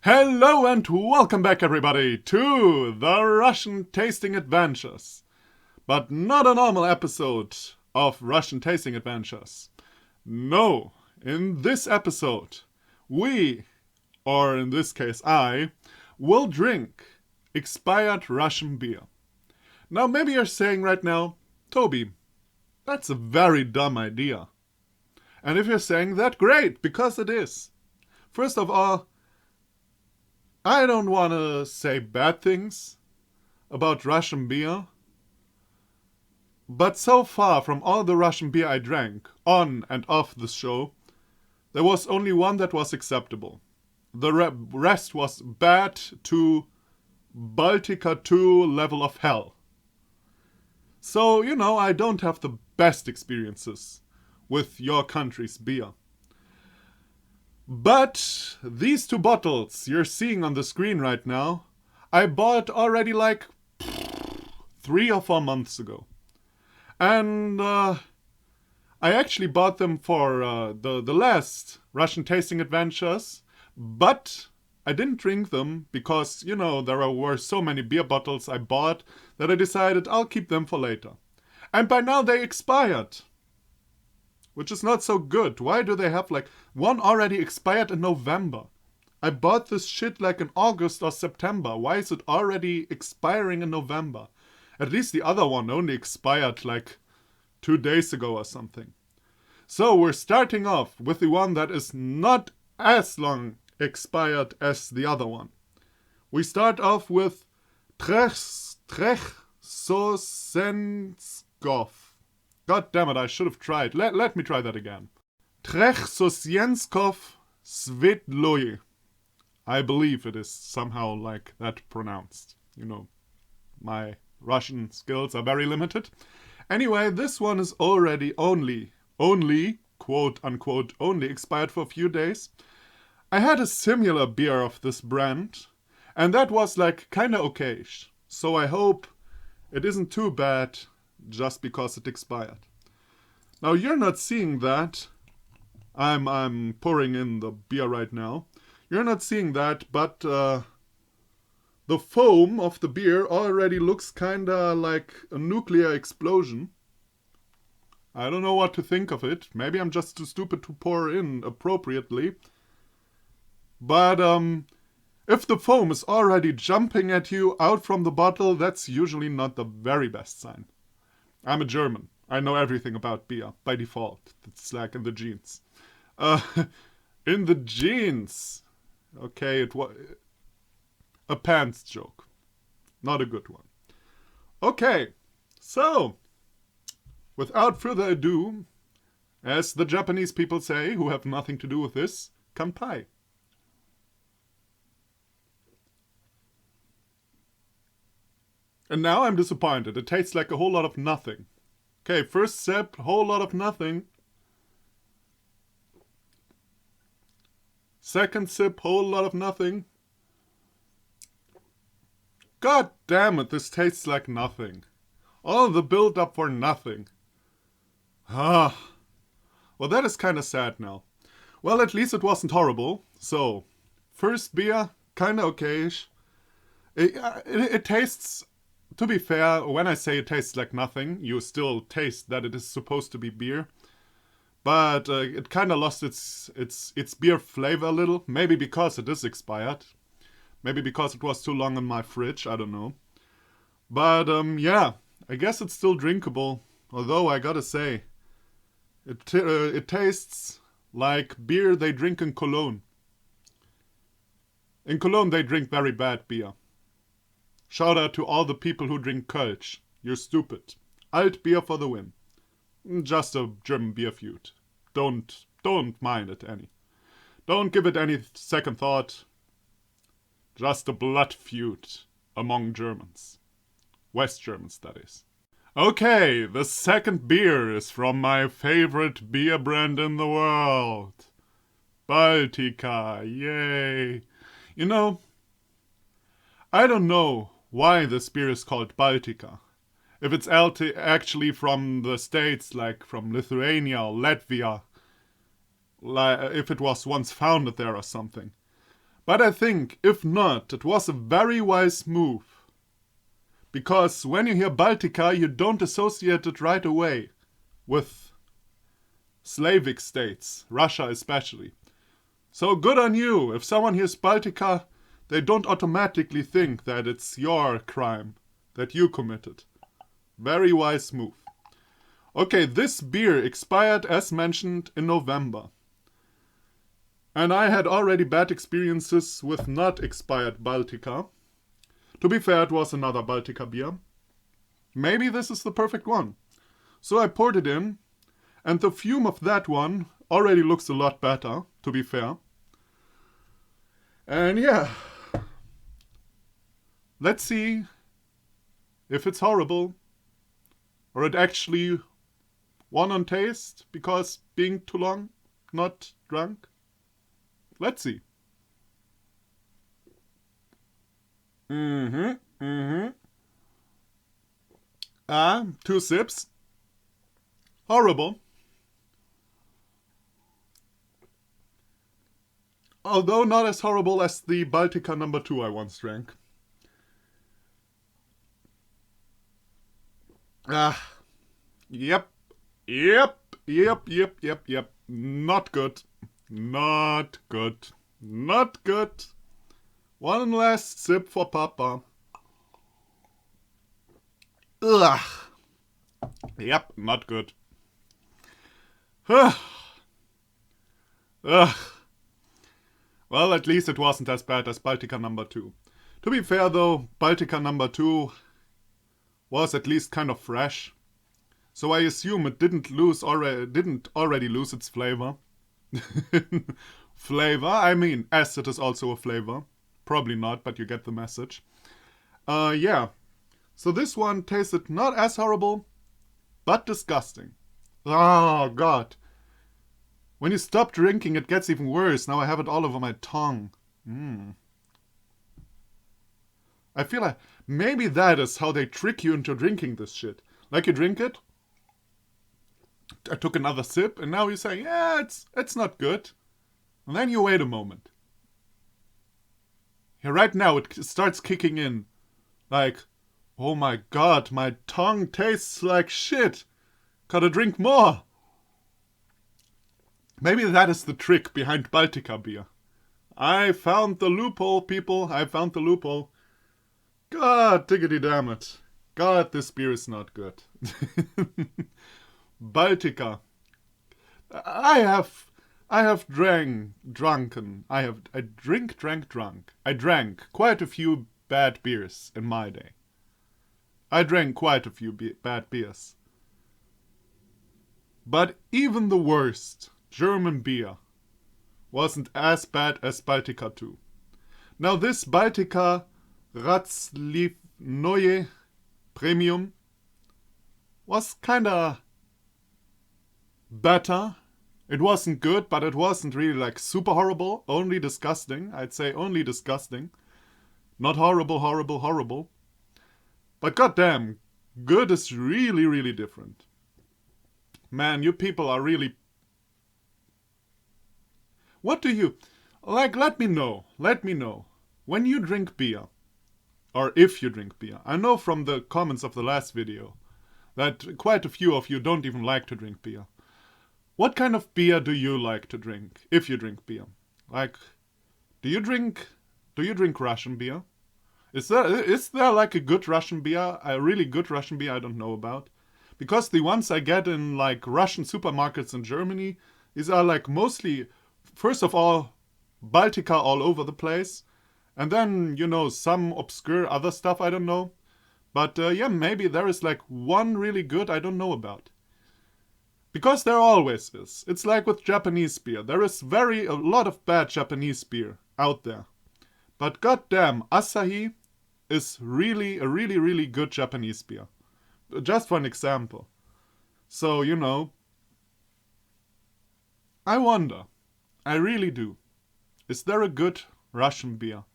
Hello and welcome back, everybody, to the Russian Tasting Adventures. But not a normal episode of Russian Tasting Adventures. No, in this episode, we, or in this case I, will drink expired Russian beer. Now maybe you're saying right now, Tobi, that's a very dumb idea. And if you're saying that, great, because it is. First of all, I don't want to say bad things about Russian beer, but so far from all the Russian beer I drank, on and off the show, there was only one that was acceptable. The rest was bad to Baltika 2 level of hell. So, I don't have the best experiences with your country's beer. But these two bottles you're seeing on the screen right now, I bought already like 3 or 4 months ago. And I actually bought them for the last Russian Tasting Adventures, but I didn't drink them because, there were so many beer bottles I bought that I decided I'll keep them for later. And by now they expired. Which is not so good. Why do they have one already expired in November? I bought this shit in August or September. Why is it already expiring in November? At least the other one only expired 2 days ago or something. So we're starting off with the one that is not as long expired as the other one. We start off with Trechsosyenskov. God damn it, I should have tried. Let me try that again. Trechsosyenskov Svetloye. I believe it is somehow like that pronounced. My Russian skills are very limited. Anyway, this one is already only, quote unquote, only expired for a few days. I had a similar beer of this brand, and that was kinda okayish. So I hope it isn't too bad just because it expired. Now you're not seeing that. I'm pouring in the beer right now. You're not seeing that, but the foam of the beer already looks kinda like a nuclear explosion. I don't know what to think of it. Maybe I'm just too stupid to pour in appropriately. But if the foam is already jumping at you out from the bottle, that's usually not the very best sign. I'm a German. I know everything about beer by default. It's in the genes. In the genes. Okay, it was a pants joke. Not a good one. Okay, so without further ado, as the Japanese people say, who have nothing to do with this, kanpai. And now I'm disappointed. It tastes like a whole lot of nothing. Okay, first sip, whole lot of nothing. Second sip, whole lot of nothing. God damn it, this tastes like nothing. All the build up for nothing. Well, that is kind of sad now. Well, at least it wasn't horrible. So, first beer, kind of okayish. It tastes... To be fair, when I say it tastes like nothing, you still taste that it is supposed to be beer. But it kind of lost its beer flavor a little. Maybe because it is expired. Maybe because it was too long in my fridge, I don't know. But yeah, I guess it's still drinkable. Although I gotta say, it tastes like beer they drink in Cologne. In Cologne they drink very bad beer. Shout out to all the people who drink Kölsch. You're stupid. Alt beer for the win. Just a German beer feud. Don't mind it any. Don't give it any second thought. Just a blood feud among Germans. West Germans, that is. Okay, the second beer is from my favorite beer brand in the world. Baltika, yay. I don't know why this beer is called Baltika. If it's actually from the States, like from Lithuania or Latvia, if it was once founded there or something. But I think, if not, it was a very wise move. Because when you hear Baltika, you don't associate it right away with Slavic states, Russia especially. So good on you. If someone hears Baltika, they don't automatically think that it's your crime, that you committed. Very wise move. Okay, this beer expired as mentioned in November. And I had already bad experiences with not expired Baltika. To be fair, it was another Baltika beer. Maybe this is the perfect one. So I poured it in, and the fume of that one already looks a lot better, to be fair. And yeah, let's see if it's horrible, or it actually won on taste because being too long, not drunk. Let's see. Two sips. Horrible. Although not as horrible as the Baltika number 2 I once drank. Yep. Not good. Not good. Not good. One last sip for Papa. Ugh. Yep, not good. Ugh. Well, at least it wasn't as bad as Baltika number 2. To be fair though, Baltika number 2 was at least kind of fresh. So I assume it didn't already lose its flavor. Flavor? I mean, acid is also a flavor. Probably not, but you get the message. Yeah. So this one tasted not as horrible, but disgusting. Oh, God. When you stop drinking, it gets even worse. Now I have it all over my tongue. I feel like maybe that is how they trick you into drinking this shit. Like you drink it, I took another sip, and now you say, yeah, it's not good. And then you wait a moment. Yeah, right now it starts kicking in. Like, oh my God, my tongue tastes like shit. Gotta drink more. Maybe that is the trick behind Baltika beer. I found the loophole, people. I found the loophole. God, diggity damn it. God, this beer is not good. Baltika. I drank quite a few bad beers in my day. I drank quite a few bad beers. But even the worst German beer wasn't as bad as Baltika 2. Now this Baltika Neue Premium was kinda better. It wasn't good, but it wasn't really like super horrible. Only disgusting. I'd say only disgusting. Not horrible. But goddamn, good is really, really different. Man, you people are really... What do you... Like, let me know. When you drink beer, or if you drink beer, I know from the comments of the last video that quite a few of you don't even like to drink beer. What kind of beer do you like to drink, if you drink beer? Like, do you drink Russian beer? Is there like a good Russian beer, a really good Russian beer I don't know about? Because the ones I get in like Russian supermarkets in Germany, these are like mostly, first of all, Baltika all over the place. And then, you know, some obscure other stuff I don't know. But yeah, maybe there is like one really good I don't know about. Because there always is. It's like with Japanese beer. There is a lot of bad Japanese beer out there. But goddamn, Asahi is really a really good Japanese beer. Just for an example. So, you know, I wonder. I really do. Is there a good Russian beer?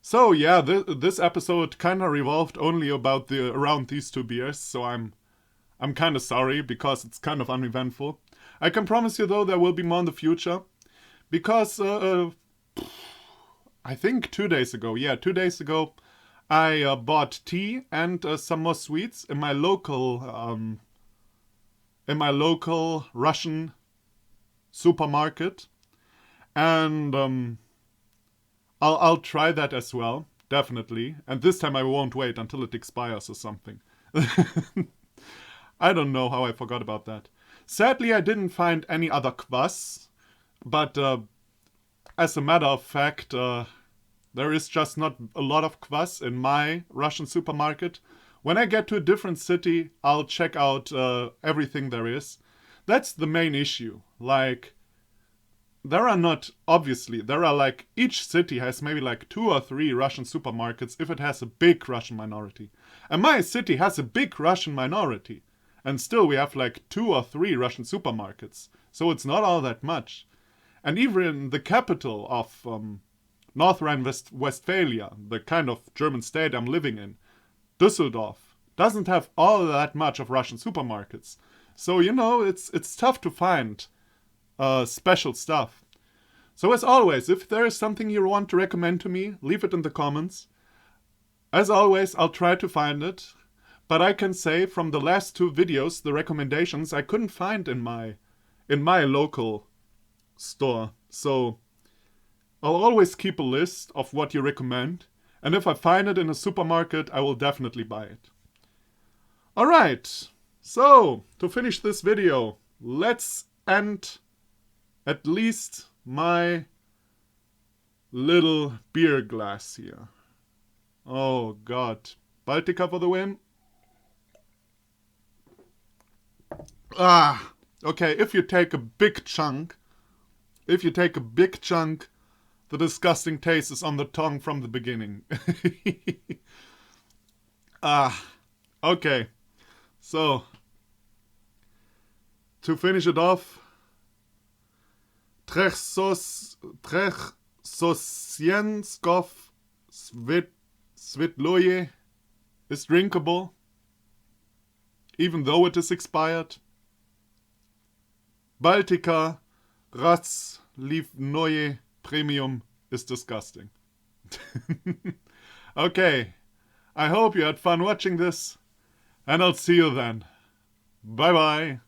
So yeah, this episode kind of revolved only around these two beers, so I'm kind of sorry because it's kind of uneventful. I can promise you though there will be more in the future, because I think 2 days ago. Yeah, 2 days ago, I bought tea and some more sweets in my local Russian supermarket, and I'll try that as well, definitely. And this time I won't wait until it expires or something. I don't know how I forgot about that. Sadly, I didn't find any other kvass, but as a matter of fact, there is just not a lot of kvass in my Russian supermarket. When I get to a different city, I'll check out everything there is. That's the main issue. Like, there are like, each city has maybe like 2 or 3 Russian supermarkets if it has a big Russian minority. And my city has a big Russian minority. And still we have like 2 or 3 Russian supermarkets. So it's not all that much. And even the capital of North Rhine-Westphalia, the kind of German state I'm living in, Düsseldorf, doesn't have all that much of Russian supermarkets. So, it's tough to find special stuff. So as always, if there is something you want to recommend to me, leave it in the comments. As always, I'll try to find it. But I can say from the last 2 videos, the recommendations I couldn't find in my local store. So I'll always keep a list of what you recommend. And if I find it in a supermarket, I will definitely buy it. Alright, so to finish this video, let's end at least my little beer glass here. Oh god. Baltika for the win. Okay, if you take a big chunk, the disgusting taste is on the tongue from the beginning. Okay. So, to finish it off, Trechsosienskov Svitloye is drinkable, even though it is expired. Baltika Razlivnoye Premium is disgusting. Okay, I hope you had fun watching this, and I'll see you then. Bye bye.